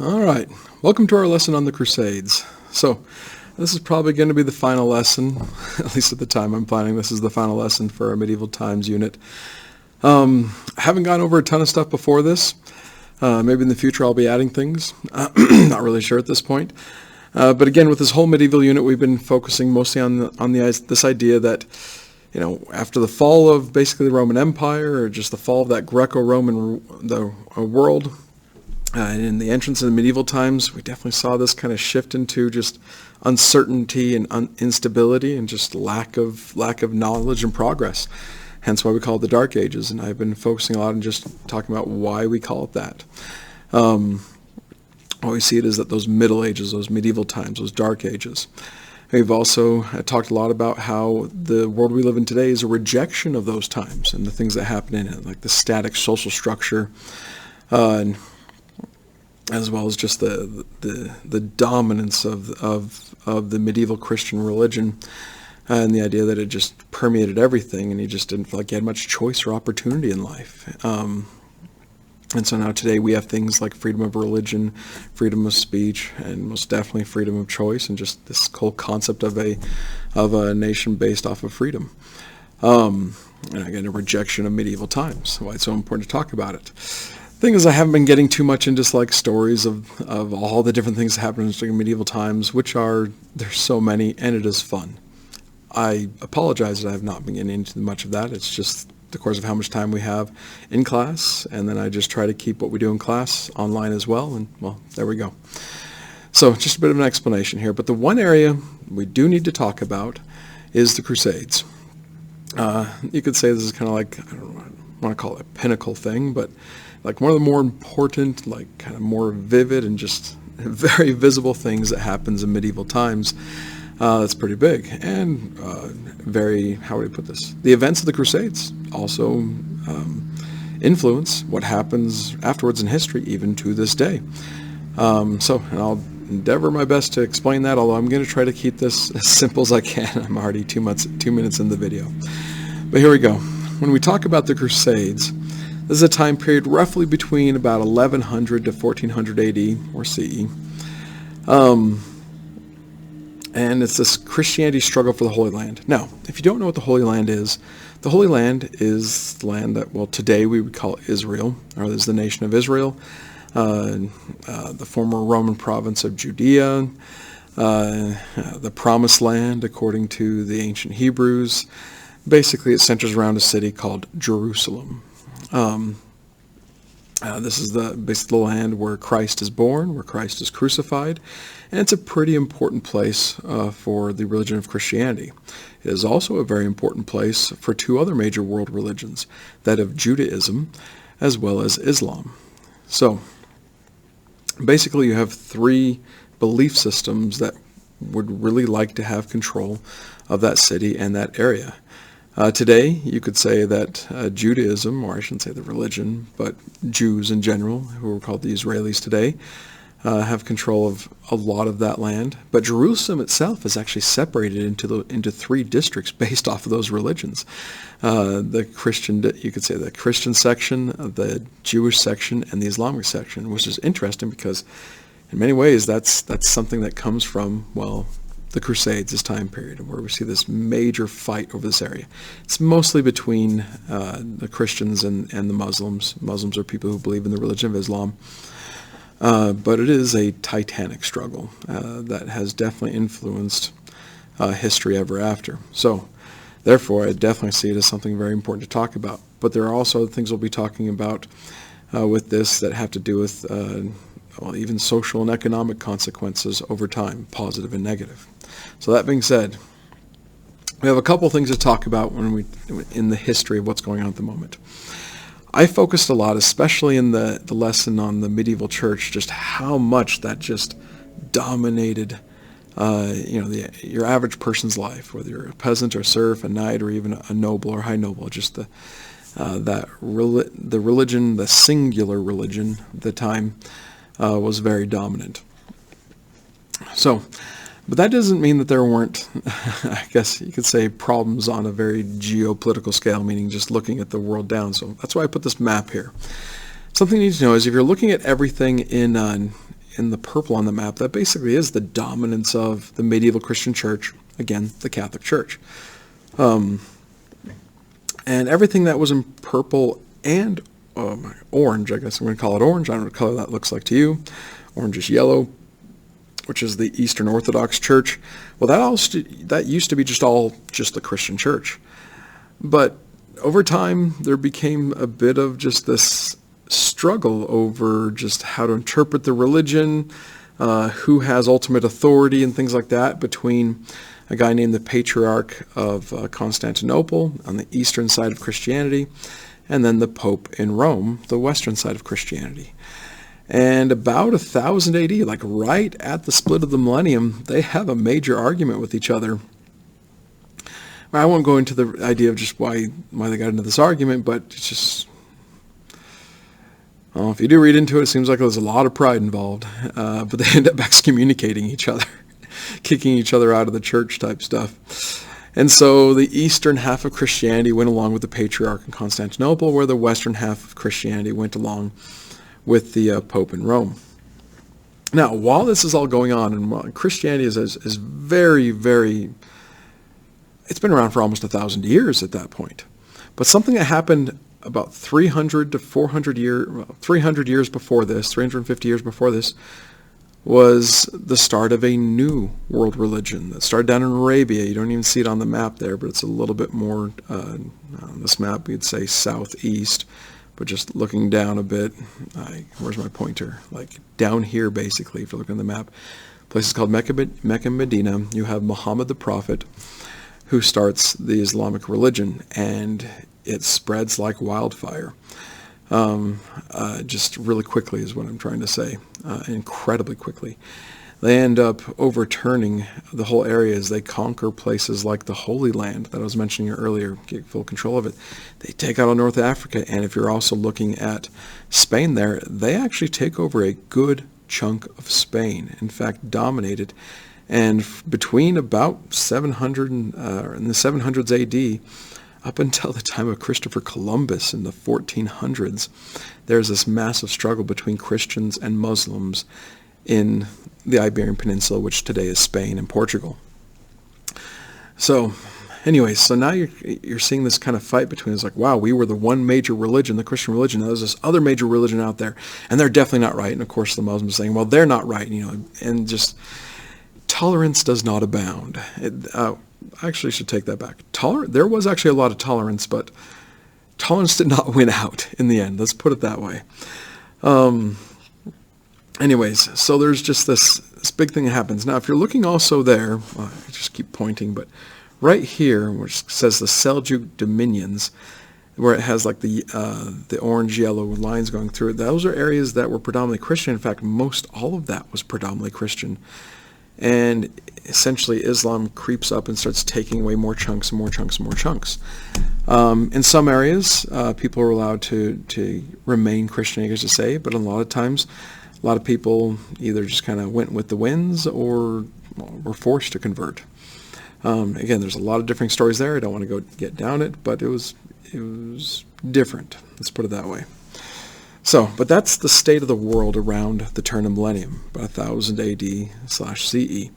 All right, welcome to our lesson on the Crusades. So, this is probably going to be the final lesson, at least at the time I'm planning. This is the final lesson for our Medieval Times unit. I haven't gone over a ton of stuff before this. Maybe in the future I'll be adding things. Not really sure at this point. But again, with this whole medieval unit, we've been focusing mostly on this idea that, after the fall of basically the Roman Empire, or just the fall of that Greco-Roman world, and in the entrance of the medieval times, we definitely saw this kind of shift into just uncertainty and instability and just lack of knowledge and progress. Hence why we call it the Dark Ages. And I've been focusing a lot on just talking about why we call it that. What we see it is that those Middle Ages, those medieval times, those Dark Ages. We've also talked a lot about how the world we live in today is a rejection of those times and the things that happen in it, like the static social structure, as well as just the dominance of the medieval Christian religion, and the idea that it just permeated everything, and you just didn't feel like you had much choice or opportunity in life. And so now today we have things like freedom of religion, freedom of speech, and most definitely freedom of choice, and just this whole concept of a nation based off of freedom. And again, a rejection of medieval times. Why it's so important to talk about it. Thing is, I haven't been getting too much into stories of all the different things that happened in medieval times, there's so many, and it is fun. I apologize that I have not been getting into much of that. It's just the course of how much time we have in class, and then I just try to keep what we do in class online as well, and well, there we go. So just a bit of an explanation here, but the one area we do need to talk about is the Crusades. You could say this is kind of like, I don't want to call it a pinnacle thing, but like one of the more important, like kind of more vivid and just very visible things that happens in medieval times. That's pretty big and very, how would I put this? The events of the Crusades also influence what happens afterwards in history, even to this day. So I'll endeavor my best to explain that, although I'm going to try to keep this as simple as I can. I'm already 2 minutes in the video. But here we go. When we talk about the Crusades, this is a time period roughly between about 1100 to 1400 AD or CE. And it's this Christianity struggle for the Holy Land. Now, if you don't know what the Holy Land is the land that, well, today we would call Israel, or there's the nation of Israel, the former Roman province of Judea, the Promised Land, according to the ancient Hebrews. Basically, it centers around a city called Jerusalem. This is basically the land where Christ is born, where Christ is crucified, and it's a pretty important place for the religion of Christianity. It is also a very important place for two other major world religions, that of Judaism as well as Islam. So, basically you have three belief systems that would really like to have control of that city and that area. Today, you could say that Judaism, or I shouldn't say the religion, but Jews in general, who are called the Israelis today, have control of a lot of that land. But Jerusalem itself is actually separated into three districts based off of those religions. You could say the Christian section, the Jewish section, and the Islamic section, which is interesting because in many ways that's something that comes from, well, the Crusades, this time period, where we see this major fight over this area. It's mostly between the Christians and the Muslims. Muslims are people who believe in the religion of Islam. But it is a titanic struggle that has definitely influenced history ever after. So, therefore, I definitely see it as something very important to talk about. But there are also things we'll be talking about with this that have to do with even social and economic consequences over time, positive and negative. So that being said, we have a couple things to talk about in the history of what's going on at the moment. I focused a lot, especially in the lesson on the medieval church, just how much that just dominated your average person's life, whether you're a peasant or serf, a knight, or even a noble or high noble. Just the religion, the singular religion at the time, was very dominant. So, but that doesn't mean that there weren't, I guess you could say, problems on a very geopolitical scale, meaning just looking at the world down. So that's why I put this map here. Something you need to know is if you're looking at everything in in the purple on the map, that basically is the dominance of the medieval Christian church, again, the Catholic Church. And everything that was in purple and orange, I guess I'm going to call it orange. I don't know what color that looks like to you. Orange is yellow, which is the Eastern Orthodox Church. Well, that used to be just the Christian church. But over time, there became a bit of just this struggle over just how to interpret the religion, who has ultimate authority and things like that, between a guy named the Patriarch of Constantinople on the eastern side of Christianity, and then the Pope in Rome, the western side of Christianity. And about 1000 AD, like right at the split of the millennium, they have a major argument with each other. I won't go into the idea of just why they got into this argument, but it's just, well, if you do read into it, it seems like there's a lot of pride involved. But they end up excommunicating each other, kicking each other out of the church type stuff. And so the eastern half of Christianity went along with the Patriarch in Constantinople, where the western half of Christianity went along with the Pope in Rome. Now, while this is all going on, and while Christianity is very, very, it's been around for almost 1,000 years at that point. But something that happened about 300 to 400 300 years before this, 350 years before this, was the start of a new world religion that started down in Arabia. You don't even see it on the map there, but it's a little bit more, on this map we'd say southeast, but just looking down a bit, where's my pointer? Like down here basically, if you look on the map. Place is called Mecca and Medina. You have Muhammad the Prophet, who starts the Islamic religion, and it spreads like wildfire. Just really quickly is what I'm trying to say, incredibly quickly. They end up overturning the whole area as they conquer places like the Holy Land that I was mentioning earlier, get full control of it. They take out all North Africa, and if you're also looking at Spain there, they actually take over a good chunk of Spain, in fact dominate it. And between about 700 in the 700s AD, up until the time of Christopher Columbus in the 1400s, there's this massive struggle between Christians and Muslims in the Iberian Peninsula, which today is Spain and Portugal. So anyways, so now you're seeing this kind of fight between, it's like, wow, we were the one major religion, the Christian religion. Now there's this other major religion out there, and they're definitely not right. And of course the Muslims saying, well, they're not right, and just tolerance does not abound. I actually should take that back. There was actually a lot of tolerance, but tolerance did not win out in the end. Let's put it that way. Anyways, so there's just this big thing that happens. Now, if you're looking also there, I just keep pointing, but right here, which says the Seljuk dominions, where it has like the orange-yellow lines going through it, those are areas that were predominantly Christian. In fact, most all of that was predominantly Christian. And essentially Islam creeps up and starts taking away more chunks and more chunks and more chunks. In some areas, people are allowed to remain Christian, I guess to say, but a lot of times, a lot of people either just kind of went with the winds or were forced to convert. Again, there's a lot of different stories there. I don't want to go get down it, but it was different. Let's put it that way. So, but that's the state of the world around the turn of millennium, about 1000 AD/CE,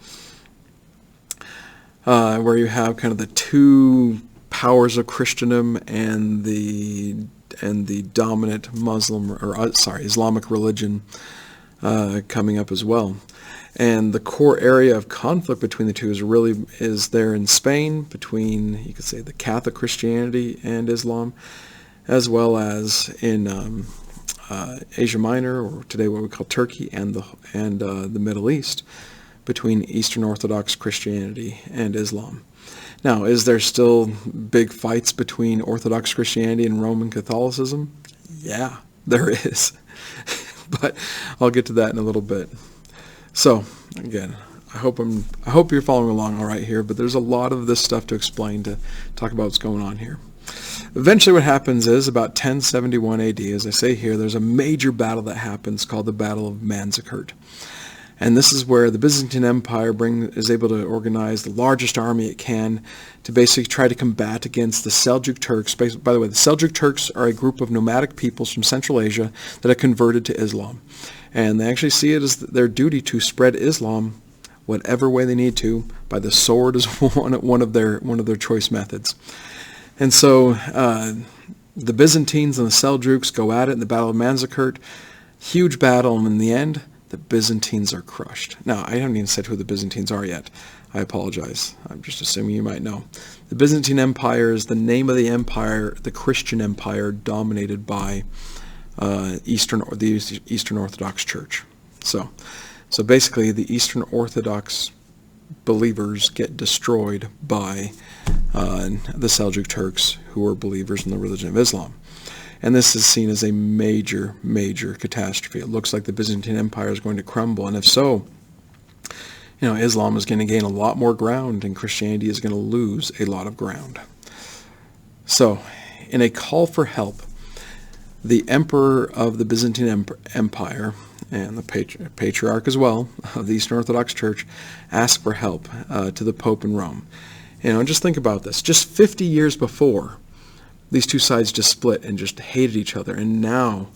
where you have kind of the two powers of Christendom and the dominant Islamic religion coming up as well. And the core area of conflict between the two is there in Spain, between, you could say, the Catholic Christianity and Islam, as well as in Asia Minor, or today what we call Turkey, and the Middle East, between Eastern Orthodox Christianity and Islam. Now, is there still big fights between Orthodox Christianity and Roman Catholicism? Yeah, there is. But I'll get to that in a little bit. So, again, I hope you're following along all right here, but there's a lot of this stuff to explain, to talk about what's going on here. Eventually what happens is, about 1071 AD, as I say here, there's a major battle that happens called the Battle of Manzikert. And this is where the Byzantine Empire is able to organize the largest army it can to basically try to combat against the Seljuk Turks. By the way, the Seljuk Turks are a group of nomadic peoples from Central Asia that have converted to Islam. And they actually see it as their duty to spread Islam whatever way they need to. By the sword is one of their choice methods. And so the Byzantines and the Seljuks go at it in the Battle of Manzikert. Huge battle, and in the end, the Byzantines are crushed. Now, I haven't even said who the Byzantines are yet. I apologize. I'm just assuming you might know. The Byzantine Empire is the name of the empire, the Christian empire dominated by the Eastern Orthodox Church. So basically, the Eastern Orthodox believers get destroyed by the Seljuk Turks, who are believers in the religion of Islam. And this is seen as a major, major catastrophe. It looks like the Byzantine Empire is going to crumble, and if so, Islam is going to gain a lot more ground, and Christianity is going to lose a lot of ground. So, in a call for help, the emperor of the Byzantine Empire, and the patriarch as well of the Eastern Orthodox Church, asked for help to the Pope in Rome. Just think about this. Just 50 years before, these two sides just split and just hated each other, and now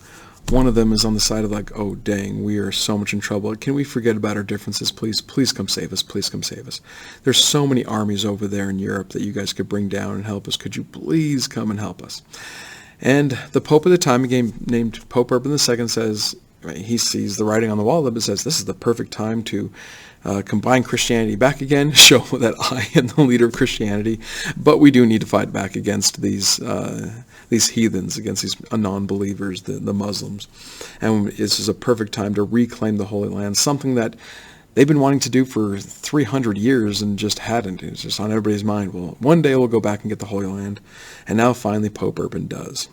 one of them is on the side of like, oh dang, we are so much in trouble. Can we forget about our differences, please? Please come save us. Please come save us. There's so many armies over there in Europe that you guys could bring down and help us. Could you please come and help us? And the Pope at the time, again named Pope Urban II, says, he sees the writing on the wall, but says, this is the perfect time to combine Christianity back again, show that I am the leader of Christianity, but we do need to fight back against these heathens, against these non-believers, the Muslims. And this is a perfect time to reclaim the Holy Land, something that they've been wanting to do for 300 years and just hadn't. It's just on everybody's mind. Well, one day we'll go back and get the Holy Land. And now finally Pope Urban does.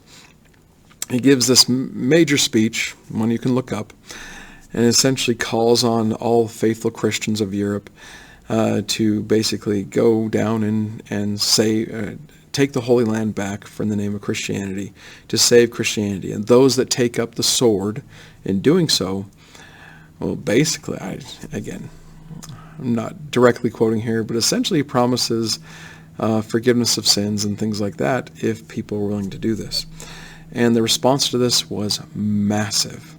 He gives this major speech, one you can look up, and essentially calls on all faithful Christians of Europe to basically go down and say, take the Holy Land back from the name of Christianity, to save Christianity. And those that take up the sword in doing so, well, basically, I'm not directly quoting here, but essentially promises forgiveness of sins and things like that if people are willing to do this. And the response to this was massive.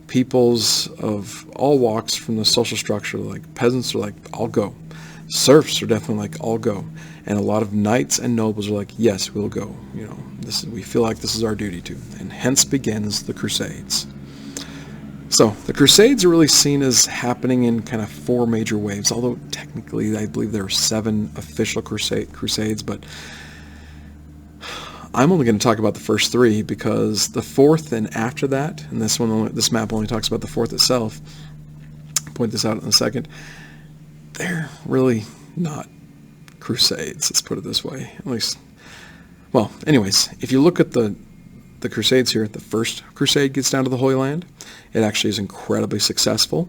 Peoples of all walks from the social structure, like peasants are like, I'll go. Serfs are definitely like, I'll go. And a lot of knights and nobles are like, yes, we'll go. We feel like this is our duty to. And hence begins the Crusades. So the Crusades are really seen as happening in kind of 4 major waves, although technically I believe there are 7 official Crusades, but I'm only going to talk about the first 3 because the 4th and after that, and this map only talks about the 4th itself, I'll point this out in a second, they're really not Crusades, let's put it this way. At least, well, anyways, if you look at the Crusades here, the first Crusade gets down to the Holy Land. It actually is incredibly successful.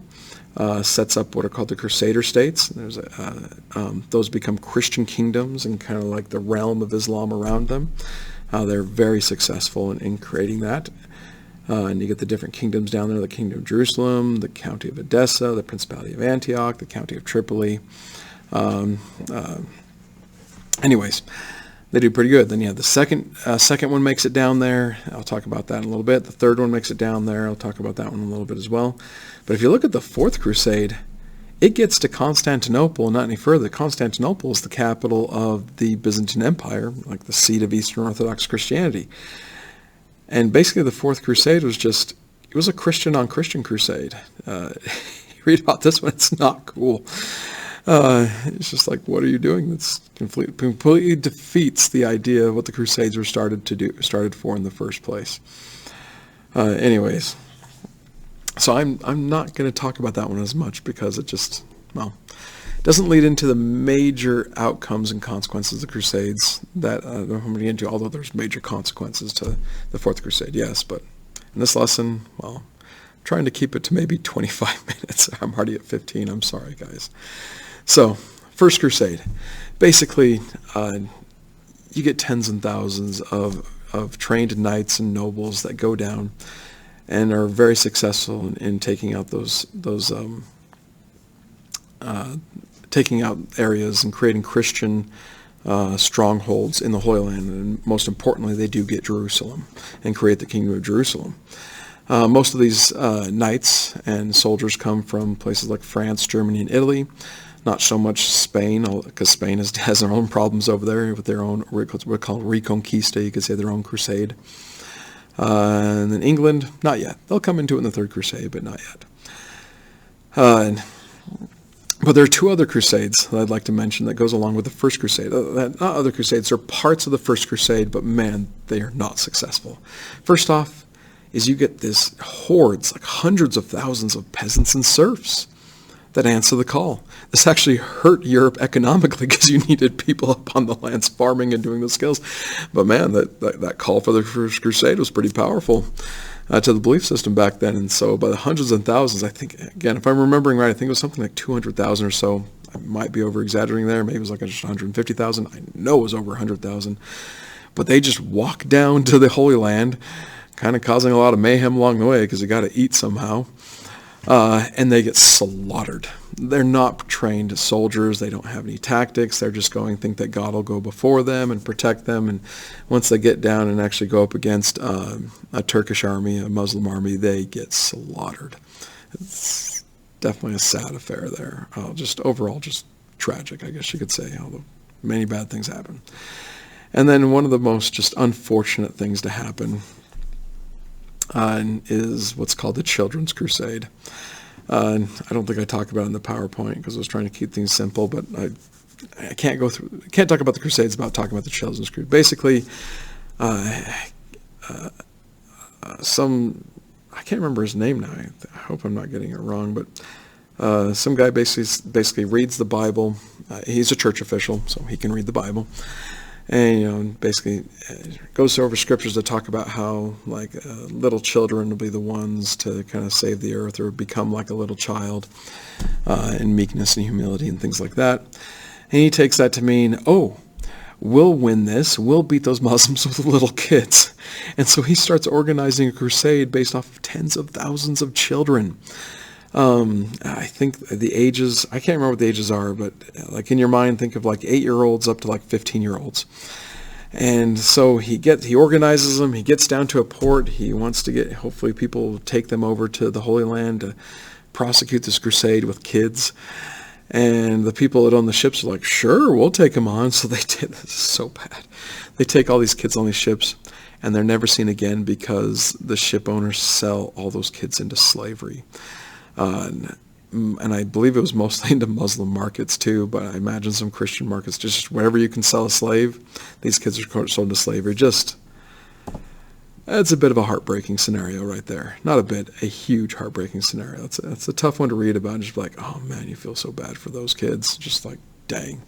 Sets up what are called the Crusader states. Those become Christian kingdoms and kind of like the realm of Islam around them. They're very successful in creating that. And you get the different kingdoms down there, the Kingdom of Jerusalem, the County of Edessa, the Principality of Antioch, the County of Tripoli. Anyways, they do pretty good. Then you have the second one makes it down there. I'll talk about that in a little bit. The third one makes it down there. I'll talk about that one in a little bit as well. But if you look at the 4th Crusade, it gets to Constantinople, not any further. Constantinople is the capital of the Byzantine Empire, like the seat of Eastern Orthodox Christianity. And basically the 4th Crusade it was a Christian on Christian crusade. You read about this one, it's not cool. It's just like, what are you doing? That's completely defeats the idea of what the Crusades were started for in the first place. Anyways, so I'm not going to talk about that one as much because it just, doesn't lead into the major outcomes and consequences of the Crusades that I'm going to get into, although there's major consequences to the 4th Crusade, yes. But in this lesson, I'm trying to keep it to maybe 25 minutes. I'm already at 15. I'm sorry, guys. So, First Crusade. Basically, you get tens and thousands of trained knights and nobles that go down and are very successful in taking out taking out areas and creating Christian strongholds in the Holy Land. And most importantly, they do get Jerusalem and create the Kingdom of Jerusalem. Most of these knights and soldiers come from places like France, Germany, and Italy. Not so much Spain, because Spain has their own problems over there with their own, what we call Reconquista, you could say their own crusade. And then England, not yet. They'll come into it in the Third Crusade, but not yet. But there are two other crusades that I'd like to mention that goes along with the First Crusade. Not other crusades, they're parts of the First Crusade, but man, they are not successful. First off is you get this hordes, like hundreds of thousands of peasants and serfs that answer the call. This actually hurt Europe economically because you needed people up on the lands farming and doing the skills. But man, that call for the First Crusade was pretty powerful to the belief system back then. And so by the hundreds and thousands, I think, again, if I'm remembering right, I think it was something like 200,000 or so. I might be over-exaggerating there. Maybe it was like just 150,000. I know it was over 100,000. But they just walked down to the Holy Land, kind of causing a lot of mayhem along the way because they got to eat somehow. And they get slaughtered. They're not trained soldiers. They don't have any tactics. They're just think that God will go before them and protect them. And once they get down and actually go up against a Turkish army, a Muslim army, they get slaughtered. It's definitely a sad affair there. Overall, just tragic, I guess you could say, although many bad things happen. And then one of the most just unfortunate things to happen is what's called the Children's Crusade. I don't think I talk about it in the PowerPoint because I was trying to keep things simple, but I can't talk about the Crusades without talking about the Children's Crusade. Basically, I can't remember his name now. I hope I'm not getting it wrong, but some guy basically reads the Bible. He's a church official, so he can read the Bible. And basically goes over scriptures that talk about how little children will be the ones to kind of save the earth or become like a little child in meekness and humility and things like that. And he takes that to mean, we'll win this. We'll beat those Muslims with little kids. And so he starts organizing a crusade based off of tens of thousands of children. I think the ages, I can't remember what the ages are, but in your mind, think of 8-year-olds up to 15-year-olds. And so he organizes them, he gets down to a port, he wants to hopefully people will take them over to the Holy Land to prosecute this crusade with kids. And the people that own the ships are like, sure, we'll take them on. So they did. This is so bad. They take all these kids on these ships, and they're never seen again because the ship owners sell all those kids into slavery. And I believe it was mostly into Muslim markets too, but I imagine some Christian markets, just wherever you can sell a slave, these kids are sold into slavery. It's a bit of a heartbreaking scenario right there. Not a bit, a huge heartbreaking scenario. It's a tough one to read about. Just oh man, you feel so bad for those kids. Just dang.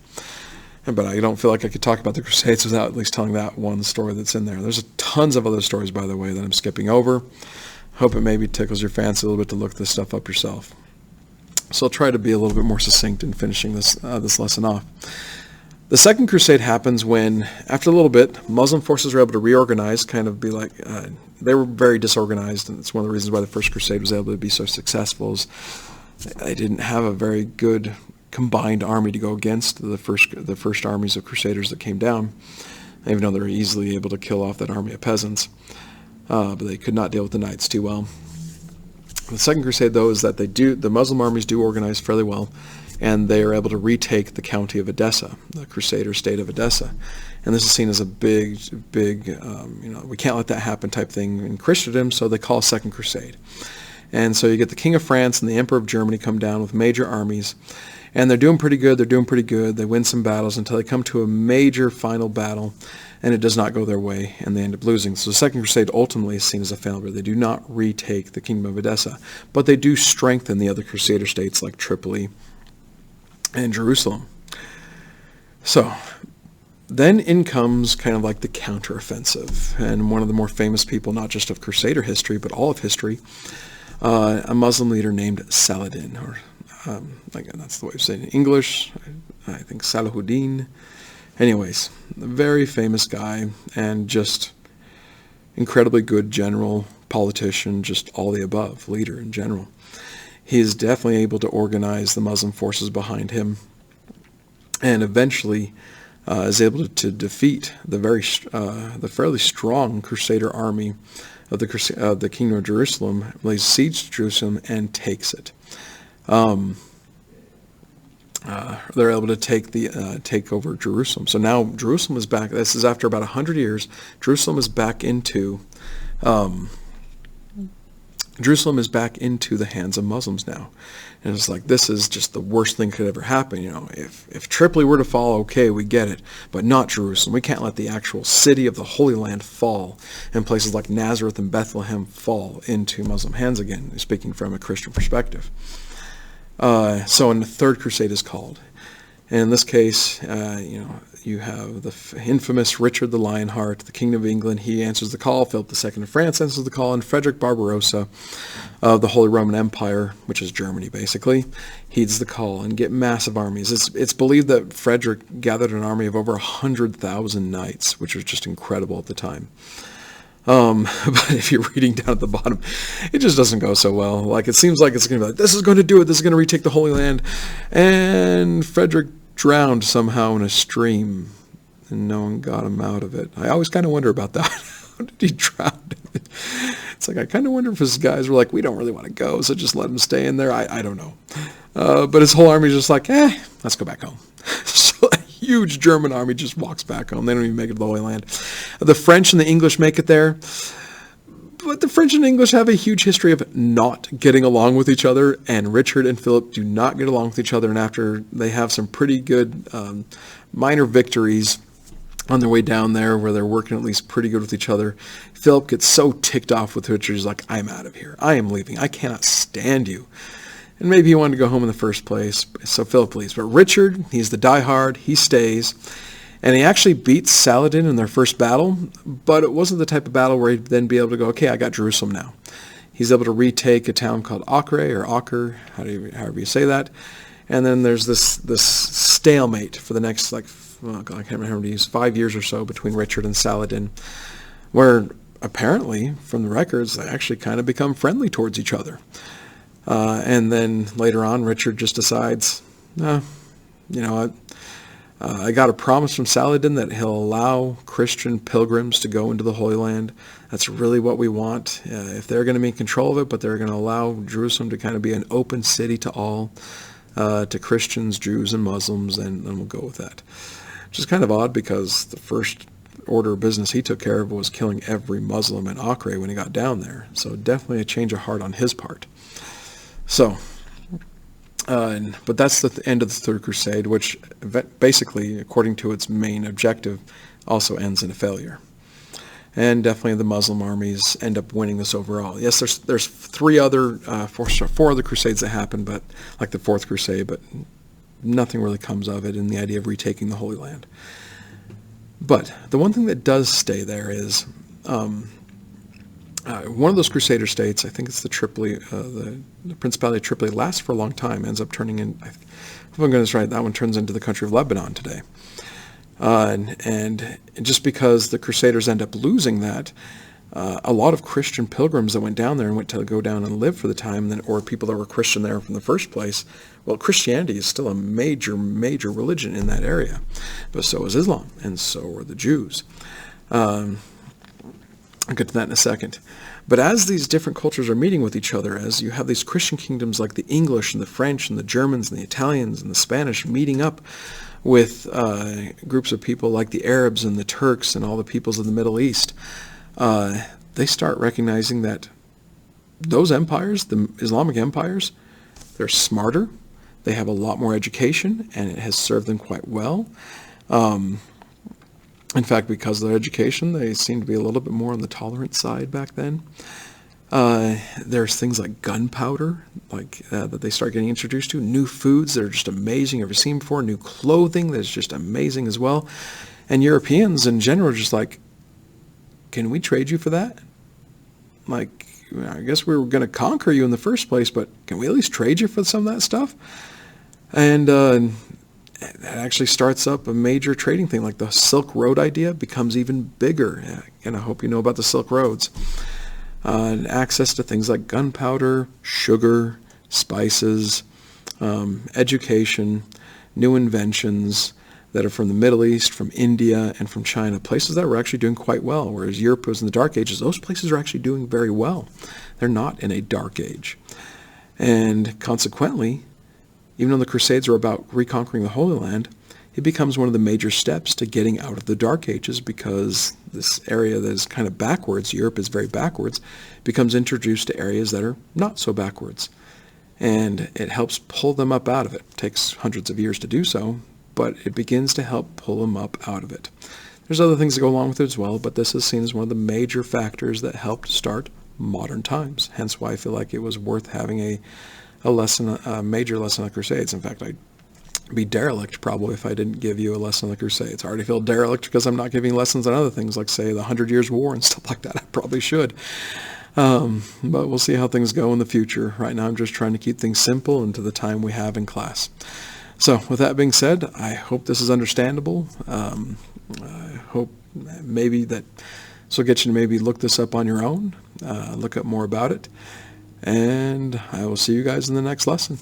But I don't feel like I could talk about the Crusades without at least telling that one story that's in there. There's tons of other stories, by the way, that I'm skipping over. Hope it maybe tickles your fancy a little bit to look this stuff up yourself. So I'll try to be a little bit more succinct in finishing this lesson off. The Second Crusade happens when, after a little bit, Muslim forces were able to reorganize, they were very disorganized, and it's one of the reasons why the First Crusade was able to be so successful. Is they didn't have a very good combined army to go against the first armies of Crusaders that came down, even though they were easily able to kill off that army of peasants. But they could not deal with the knights too well. The Second Crusade, though, is that the Muslim armies do organize fairly well, and they are able to retake the county of Edessa, the Crusader state of Edessa. And this is seen as a big, we can't let that happen type thing in Christendom, so they call a Second Crusade. And so you get the King of France and the Emperor of Germany come down with major armies, and they're doing pretty good. They win some battles until they come to a major final battle, and it does not go their way, and they end up losing. So the Second Crusade ultimately is seen as a failure. They do not retake the Kingdom of Edessa, but they do strengthen the other Crusader states like Tripoli and Jerusalem. So then in comes kind of the counteroffensive, and one of the more famous people, not just of Crusader history, but all of history, a Muslim leader named Saladin, or again, that's the way of saying it in English. I think Salahuddin. Anyways, a very famous guy and just incredibly good general, politician, just all the above, leader in general. He is definitely able to organize the Muslim forces behind him, and eventually is able to defeat the fairly strong Crusader army of the kingdom of Jerusalem, lays siege to Jerusalem and takes it. They're able to take over Jerusalem. So now Jerusalem is back. This is after about 100 years. Jerusalem is back into the hands of Muslims now. And it's like, this is just the worst thing that could ever happen. If Tripoli were to fall, okay, we get it, but not Jerusalem. We can't let the actual city of the Holy Land fall, and places like Nazareth and Bethlehem fall into Muslim hands again, speaking from a Christian perspective. So when the Third Crusade is called, and in this case, you have the infamous Richard the Lionheart, the King of England. He answers the call. Philip II of France answers the call, and Frederick Barbarossa of the Holy Roman Empire, which is Germany basically, heeds the call and get massive armies. It's believed that Frederick gathered an army of over 100,000 knights, which was just incredible at the time. But if you're reading down at the bottom, it just doesn't go so well. Like, it seems like it's going to be like, this is going to do it. This is going to retake the Holy Land. And Frederick drowned somehow in a stream, and no one got him out of it. I always kind of wonder about that. How did he drown? It's like, I kind of wonder if his guys were like, we don't really want to go, so just let him stay in there. I don't know. But his whole army is just like, let's go back home. So a huge German army just walks back home. They don't even make it to the Holy Land. The French and the English make it there. But the French and English have a huge history of not getting along with each other, and Richard and Philip do not get along with each other. And after they have some pretty good minor victories on their way down there, where they're working at least pretty good with each other, Philip gets so ticked off with Richard, he's like, I'm out of here. I am leaving. I cannot stand you. And maybe he wanted to go home in the first place, so Philip leaves. But Richard, he's the diehard. He stays. And he actually beats Saladin in their first battle, but it wasn't the type of battle where he'd then be able to go, okay, I got Jerusalem now. He's able to retake a town called Acre, however you say that. And then there's this stalemate for the next, I can't remember, 5 years or so between Richard and Saladin, where apparently, from the records, they actually kind of become friendly towards each other. And then later on, Richard just decides, I got a promise from Saladin that he'll allow Christian pilgrims to go into the Holy Land. That's really what we want. If they're going to be in control of it, but they're going to allow Jerusalem to kind of be an open city to all, to Christians, Jews, and Muslims, and we'll go with that. Which is kind of odd, because the first order of business he took care of was killing every Muslim in Acre when he got down there. So definitely a change of heart on his part. So... but that's the end of the Third Crusade, which basically, according to its main objective, also ends in a failure. And definitely the Muslim armies end up winning this overall. Yes, there's four other crusades that happen, but like the Fourth Crusade, but nothing really comes of it in the idea of retaking the Holy Land. But the one thing that does stay there is one of those Crusader states, I think it's the Tripoli, the Principality of Tripoli, lasts for a long time, ends up turning in, if I'm getting this right, that one turns into the country of Lebanon today. And just because the Crusaders end up losing that, a lot of Christian pilgrims that went down there and went to go down and live for the time, or people that were Christian there from the first place, well, Christianity is still a major, major religion in that area. But so is Islam, and so are the Jews. I'll get to that in a second. But as these different cultures are meeting with each other, as you have these Christian kingdoms like the English and the French and the Germans and the Italians and the Spanish meeting up with groups of people like the Arabs and the Turks and all the peoples of the Middle East, they start recognizing that those empires, the Islamic empires, they're smarter, they have a lot more education, and it has served them quite well. In fact, because of their education, they seem to be a little bit more on the tolerant side back then. There's things like gunpowder, that they start getting introduced to. New foods that are just amazing, never seen before. New clothing that's just amazing as well. And Europeans in general are just like, can we trade you for that? Like, I guess we were going to conquer you in the first place, but can we at least trade you for some of that stuff? And that actually starts up a major trading thing, like the Silk Road idea becomes even bigger. And I hope you know about the Silk Roads. And access to things like gunpowder, sugar, spices, education, new inventions, that are from the Middle East, from India, and from China, places that were actually doing quite well, whereas Europe was in the Dark Ages. Those places are actually doing very well. They're not in a dark age. And consequently, even though the Crusades are about reconquering the Holy Land, it becomes one of the major steps to getting out of the Dark Ages, because this area that is kind of backwards, Europe is very backwards, becomes introduced to areas that are not so backwards. And it helps pull them up out of it. It takes hundreds of years to do so, but it begins to help pull them up out of it. There's other things that go along with it as well, but this is seen as one of the major factors that helped start modern times. Hence why I feel like it was worth having a major lesson on the Crusades. In fact, I'd be derelict probably if I didn't give you a lesson on the Crusades. I already feel derelict because I'm not giving lessons on other things like, say, the 100 Years' War and stuff like that. I probably should. But we'll see how things go in the future. Right now I'm just trying to keep things simple and to the time we have in class. So with that being said, I hope this is understandable. I hope maybe that this will get you to maybe look this up on your own, look up more about it, and I will see you guys in the next lesson.